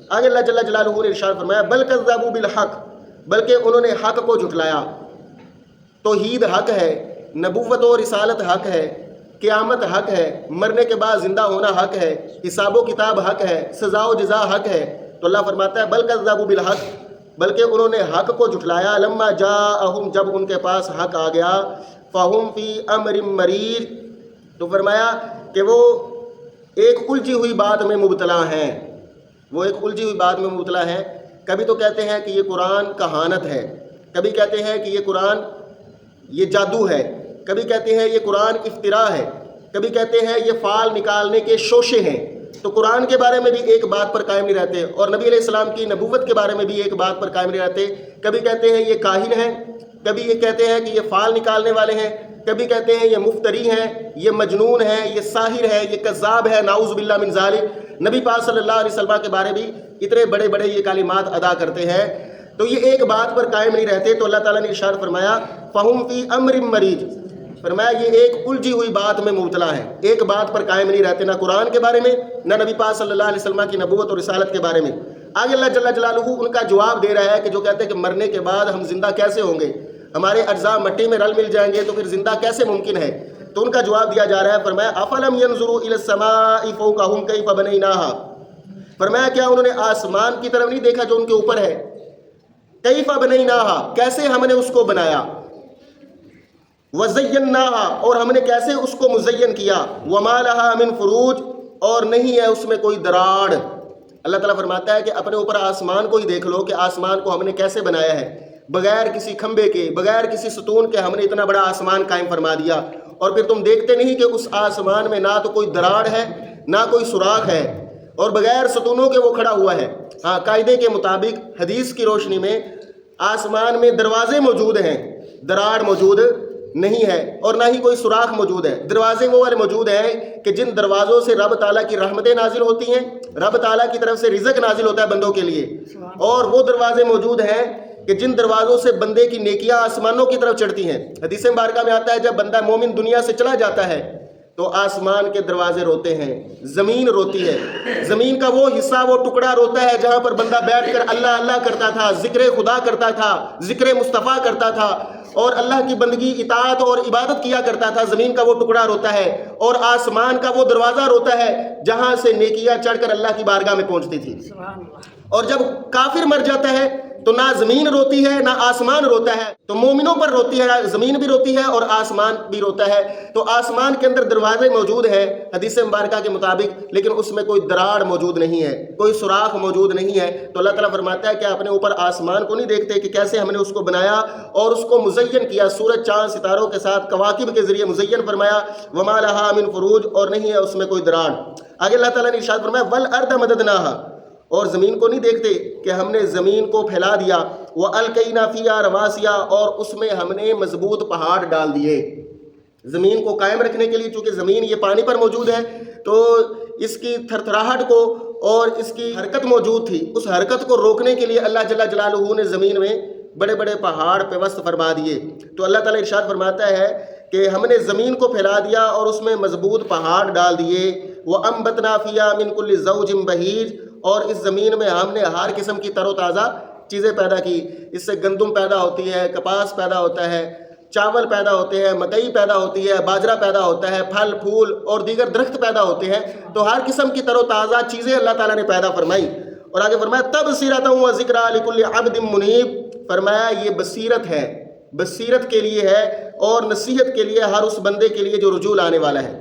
آگے اللہ جل جلالہ نے ارشاد فرمایا بل کذبوا بالحق، بلکہ انہوں نے حق کو جھٹلایا۔ توحید حق ہے، نبوت و رسالت حق ہے، قیامت حق ہے، مرنے کے بعد زندہ ہونا حق ہے، حساب و کتاب حق ہے، سزا و جزا حق ہے۔ تو اللہ فرماتا ہے بل کذبوا بالحق، بلکہ انہوں نے حق کو جھٹلایا۔ لما جاءہم، جب ان کے پاس حق آ گیا، فہم فی امر مریج، تو فرمایا کہ وہ ایک الجھی ہوئی بات میں مبتلا ہیں، وہ ایک الجھی ہوئی بات میں مبتلا ہیں۔ کبھی تو کہتے ہیں کہ یہ قرآن کہانت ہے، کبھی کہتے ہیں کہ یہ قرآن یہ جادو ہے، کبھی کہتے ہیں یہ قرآن افتراء ہے، کبھی کہتے ہیں یہ فال نکالنے کے شوشے ہیں۔ تو قرآن کے بارے میں بھی ایک بات پر قائم نہیں رہتے، اور نبی علیہ السلام کی نبوت کے بارے میں بھی ایک بات پر قائم نہیں رہتے۔ کبھی کہتے ہیں یہ کاہن ہیں، کبھی یہ کہتے ہیں کہ یہ فال نکالنے والے ہیں، کبھی کہتے ہیں یہ مفتری ہیں، یہ مجنون ہے، یہ ساحر ہے، یہ کذاب ہے، نعوذ باللہ من ذالک۔ نبی پاک صلی اللہ علیہ وسلم کے بارے بھی اتنے بڑے بڑے یہ کلمات ادا کرتے ہیں، تو یہ ایک بات پر قائم نہیں رہتے۔ تو اللہ تعالیٰ نے ارشاد فرمایا فہم فی امر مریج، فرمایا یہ ایک الجھی ہوئی بات میں مبتلا ہے، ایک بات پر قائم نہیں رہتے، نہ قرآن کے بارے میں، نہ نبی پاک صلی اللہ علیہ وسلم کی نبوت اور رسالت کے بارے میں۔ آگے اللہ جل جلالہ ان کا جواب دے رہا ہے کہ جو کہتے ہیں کہ مرنے کے بعد ہم زندہ کیسے ہوں گے، ہمارے اجزاء مٹی میں رل مل جائیں گے تو پھر زندہ کیسے ممکن ہے؟ تو ان کا جواب دیا جا رہا ہے، فرمایا افلم ينظروا الى السماء فوقهم كيف بنيناها، فرمایا کیا انہوں نے آسمان کی طرف نہیں دیکھا جو ان کے اوپر ہے؟ کیف بنیناها، کیسے ہم نے اس کو بنایا، وزیناها، اور ہم نے کیسے اس کو مزین کیا، وما لها من فروج، اور نہیں ہے اس میں کوئی دراڑ۔ اللہ تعالیٰ فرماتا ہے کہ اپنے اوپر آسمان کو ہی دیکھ لو کہ آسمان کو ہم نے کیسے بنایا ہے، بغیر کسی کھمبے کے، بغیر کسی ستون کے ہم نے اتنا بڑا آسمان قائم فرما دیا، اور پھر تم دیکھتے نہیں کہ اس آسمان میں نہ تو کوئی دراڑ ہے نہ کوئی سوراخ ہے، اور بغیر ستونوں کے وہ کھڑا ہوا ہے۔ ہاں، قاعدے کے مطابق حدیث کی روشنی میں آسمان میں دروازے موجود ہیں، دراڑ موجود نہیں ہے، اور نہ ہی کوئی سوراخ موجود ہے۔ دروازے وہ والے موجود ہیں کہ جن دروازوں سے رب تعالیٰ کی رحمتیں نازل ہوتی ہیں، رب تعالیٰ کی طرف سے رزق نازل ہوتا ہے بندوں کے لیے، اور وہ دروازے موجود ہیں کہ جن دروازوں سے بندے کی نیکیاں آسمانوں کی طرف چڑھتی ہیں۔ حدیث مبارکہ میں آتا ہے جب بندہ مومن دنیا سے چلا جاتا ہے تو آسمان کے دروازے روتے ہیں، زمین روتی ہے، زمین کا وہ حصہ، وہ ٹکڑا روتا ہے جہاں پر بندہ بیٹھ کر اللہ اللہ کرتا تھا، ذکر خدا کرتا تھا، ذکر مصطفیٰ کرتا تھا، اور اللہ کی بندگی، اطاعت اور عبادت کیا کرتا تھا۔ زمین کا وہ ٹکڑا روتا ہے، اور آسمان کا وہ دروازہ روتا ہے جہاں سے نیکیاں چڑھ کر اللہ کی بارگاہ میں پہنچتی تھی۔ اور جب کافر مر جاتا ہے تو نہ زمین روتی ہے نہ آسمان روتا ہے، تو مومنوں پر روتی ہے، زمین بھی روتی ہے اور آسمان بھی روتا ہے۔ تو آسمان کے اندر دروازے موجود ہیں حدیث مبارکہ کے مطابق، لیکن اس میں کوئی دراڑ موجود نہیں ہے، کوئی سوراخ موجود نہیں ہے۔ تو اللہ تعالیٰ فرماتا ہے کہ اپنے اوپر آسمان کو نہیں دیکھتے کہ کیسے ہم نے اس کو بنایا اور اس کو مزین کیا، سورج چاند ستاروں کے ساتھ کواکب کے ذریعے مزین فرمایا، وما لہا من فروج، اور نہیں ہے اس میں کوئی دراڑ۔ آگے اللہ تعالیٰ نے ارشاد فرمایا والارض مددناها، اور زمین کو نہیں دیکھتے کہ ہم نے زمین کو پھیلا دیا، وَأَلْقَيْنَا فِيهَا رَوَاسِيَ، اور اس میں ہم نے مضبوط پہاڑ ڈال دیے۔ زمین کو قائم رکھنے کے لیے، چونکہ زمین یہ پانی پر موجود ہے تو اس کی تھرتھراہٹ کو اور اس کی حرکت موجود تھی، اس حرکت کو روکنے کے لیے اللہ جل جلالہ نے زمین میں بڑے بڑے پہاڑ پیوست فرما دیے۔ تو اللہ تعالیٰ ارشاد فرماتا ہے کہ ہم نے زمین کو پھیلا دیا اور اس میں مضبوط پہاڑ ڈال دیے، وَأَنبَتْنَا فِيهَا مِن كُلِّ زَوْجٍ بَهِيجٍ، اور اس زمین میں ہم نے ہر قسم کی تر و تازہ چیزیں پیدا کی۔ اس سے گندم پیدا ہوتی ہے، کپاس پیدا ہوتا ہے، چاول پیدا ہوتے ہیں، مکئی پیدا ہوتی ہے، باجرہ پیدا ہوتا ہے، پھل پھول اور دیگر درخت پیدا ہوتے ہیں۔ تو ہر قسم کی تر و تازہ چیزیں اللہ تعالیٰ نے پیدا فرمائی، اور آگے فرمایا تبصرۃ وذکریٰ لکل عبد منیب، فرمایا یہ بصیرت ہے، بصیرت کے لیے ہے اور نصیحت کے لیے ہر اس بندے کے لیے جو رجوع لانے والا ہے۔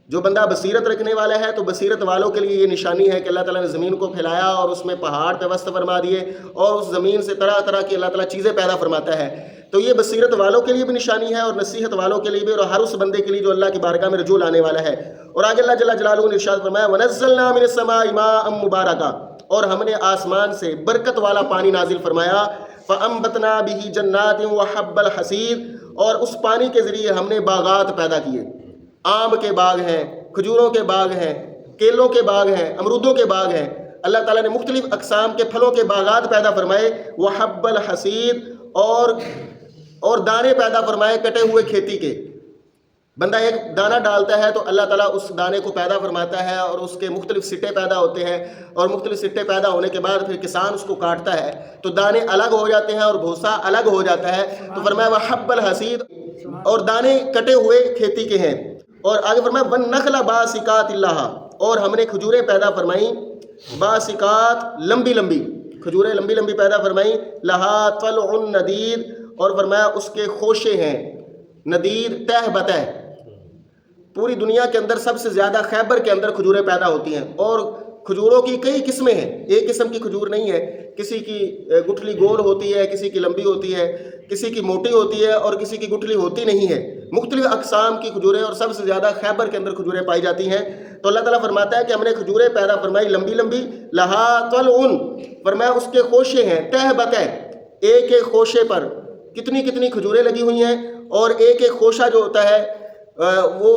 جو بندہ بصیرت رکھنے والا ہے تو بصیرت والوں کے لیے یہ نشانی ہے کہ اللہ تعالیٰ نے زمین کو پھیلایا اور اس میں پہاڑ پیوست فرما دیے، اور اس زمین سے طرح طرح کی اللہ تعالیٰ چیزیں پیدا فرماتا ہے۔ تو یہ بصیرت والوں کے لیے بھی نشانی ہے اور نصیحت والوں کے لیے بھی، اور ہر اس بندے کے لیے جو اللہ کی بارگاہ میں رجوع لانے والا ہے۔ اور آگے اللہ جل جلالہ نے ارشاد فرمایا وَنَزَّلْنَا مِنَ السَّمَاءِ مَاءً مُبَارَكًا، اور ہم نے آسمان سے برکت والا پانی نازل فرمایا، فَأَنبَتْنَا بِهِ جَنَّاتٍ وَحَبَّ الْحَصِيدِ، اور اس پانی کے ذریعے ہم نے باغات پیدا کیے، آم کے باغ ہیں، کھجوروں کے باغ ہیں، کیلوں کے باغ ہیں، امرودوں کے باغ ہیں۔ اللہ تعالیٰ نے مختلف اقسام کے پھلوں کے باغات پیدا فرمائے، وحب الحصید، اور دانے پیدا فرمائے کٹے ہوئے کھیتی کے۔ بندہ ایک دانہ ڈالتا ہے تو اللہ تعالیٰ اس دانے کو پیدا فرماتا ہے اور اس کے مختلف سٹے پیدا ہوتے ہیں، اور مختلف سٹے پیدا ہونے کے بعد پھر کسان اس کو کاٹتا ہے تو دانے الگ ہو جاتے ہیں اور بھوسا الگ ہو جاتا ہے. تو فرمایا وحب الحصید، اور دانے کٹے ہوئے کھیتی کے ہیں. اور آگے فرمایا والنخل باسقات اللہ، اور ہم نے کھجوریں پیدا فرمائیں، باسقات لمبی لمبی، کھجوریں لمبی لمبی پیدا فرمائیں، لہا طلع ندید، اور فرمایا اس کے خوشے ہیں ندید تہ بتہ. پوری دنیا کے اندر سب سے زیادہ خیبر کے اندر کھجوریں پیدا ہوتی ہیں، اور کھجوروں کی کئی قسمیں ہیں، ایک قسم کی کھجور نہیں ہے. کسی کی گٹھلی گول ہوتی ہے، کسی کی لمبی ہوتی ہے، کسی کی موٹی ہوتی ہے، اور کسی کی گٹھلی ہوتی نہیں ہے. مختلف اقسام کی کھجوریں، اور سب سے زیادہ خیبر کے اندر کھجوریں پائی جاتی ہیں. تو اللہ تعالیٰ فرماتا ہے کہ ہم نے کھجوریں پیدا فرمائی لمبی لمبی، لہا طلع، فرمایا اس کے خوشے ہیں، تہ بتہ، ایک ایک خوشے پر کتنی کتنی کھجوریں لگی ہوئی ہیں. اور ایک ایک خوشہ جو ہوتا ہے وہ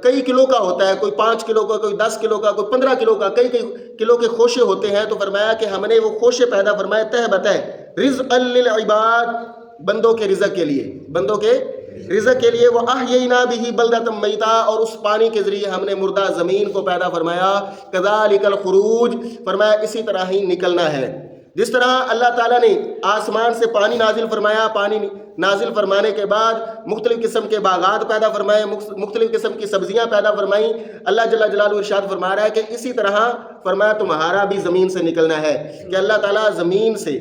کئی کلو کا ہوتا ہے، کوئی 5 کلو کا، کوئی 10 کلو کا، کوئی 15 کلو کا، کئی کئی کلو کے خوشے ہوتے ہیں. تو فرمایا کہ ہم نے وہ خوشے پیدا فرمائے تہ بتہ، رزقا للعباد، بندوں کے رزق کے لیے، بندوں کے رزق کے لیے. وَأَحْيَيْنَا بِهِ بَلْدَةً مَيْتًا، اور اس پانی کے ذریعے ہم نے مردہ زمین کو پیدا فرمایا. كَذَلِكَ الْخُرُوجُ، فرمایا اسی طرح ہی نکلنا ہے. جس طرح اللہ تعالیٰ نے آسمان سے پانی نازل فرمایا، پانی نازل فرمانے کے بعد مختلف قسم کے باغات پیدا فرمائے، مختلف قسم کی سبزیاں پیدا فرمائیں، اللہ جل جلالہ ارشاد فرما رہا ہے کہ اسی طرح فرمایا تمہارا بھی زمین سے نکلنا ہے. کہ اللہ تعالیٰ زمین سے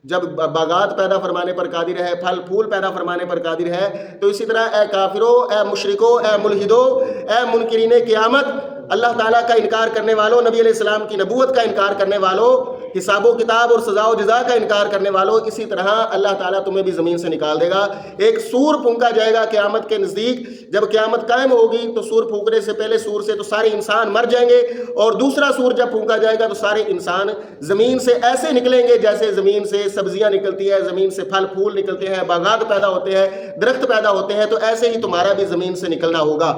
جب باغات پیدا فرمانے پر قادر ہے، پھل پھول پیدا فرمانے پر قادر ہے، تو اسی طرح اے کافرو، اے مشرکو، اے ملحدو، اے منکرین قیامت، اللہ تعالیٰ کا انکار کرنے والوں، نبی علیہ السلام کی نبوت کا انکار کرنے والوں، حساب و کتاب اور سزا و جزا کا انکار کرنے والوں، اسی طرح اللہ تعالیٰ تمہیں بھی زمین سے نکال دے گا. ایک سور پھونکا جائے گا قیامت کے نزدیک. جب قیامت قائم ہوگی تو سور پھونکنے سے پہلے سور سے تو سارے انسان مر جائیں گے، اور دوسرا سور جب پھونکا جائے گا تو سارے انسان زمین سے ایسے نکلیں گے جیسے زمین سے سبزیاں نکلتی ہے، زمین سے پھل پھول نکلتے ہیں، باغات پیدا ہوتے ہیں، درخت پیدا ہوتے ہیں. تو ایسے ہی تمہارا بھی زمین سے نکلنا ہوگا.